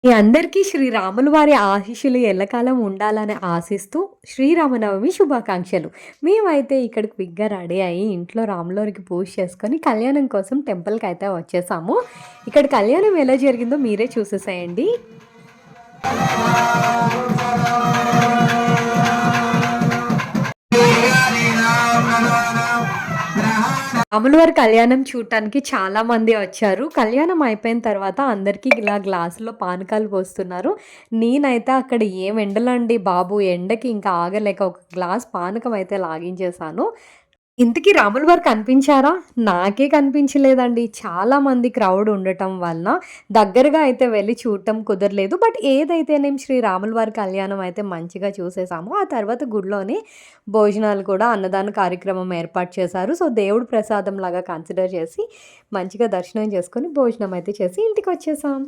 మీ అందరికీ శ్రీరాములు వారి ఆశీస్సులు ఎల్లకాలం ఉండాలని ఆశిస్తూ శ్రీరామనవమి శుభాకాంక్షలు. మేమైతే ఇక్కడ క్విక్‌గా రెడీ అయ్యి ఇంట్లో రాములవారికి పూజ చేసుకొని కళ్యాణం కోసం టెంపుల్‌కైతే వచ్చేసాము. ఇక్కడ కళ్యాణం ఎలా జరిగిందో మీరే చూసేసేయండి. రాములవారి కళ్యాణం చూడటానికి చాలామంది వచ్చారు. కళ్యాణం అయిపోయిన తర్వాత అందరికీ ఇలా గ్లాసులో పానకాలు పోస్తున్నారు. నేనైతే అక్కడ ఏం ఎండలండి బాబు! ఎండకి ఇంకా ఆగలేక ఒక గ్లాస్ పానకం అయితే లాగించేశాను. ఇంతకీ రాముల వారు కనిపించారా? నాకే కనిపించలేదండి. చాలామంది క్రౌడ్ ఉండటం వలన దగ్గరగా అయితే వెళ్లి చూడటం కుదరలేదు. బట్ ఏదైతేనేం శ్రీ రాముల వారి కళ్యాణం అయితే మంచిగా చూసేసాము. ఆ తర్వాత గుడిలోనే భోజనాలు కూడా అన్నదాన కార్యక్రమం ఏర్పాటు చేశారు. సో, దేవుడి ప్రసాదంలాగా కన్సిడర్ చేసి మంచిగా దర్శనం చేసుకొని భోజనం అయితే చేసి ఇంటికొచ్చేసాం.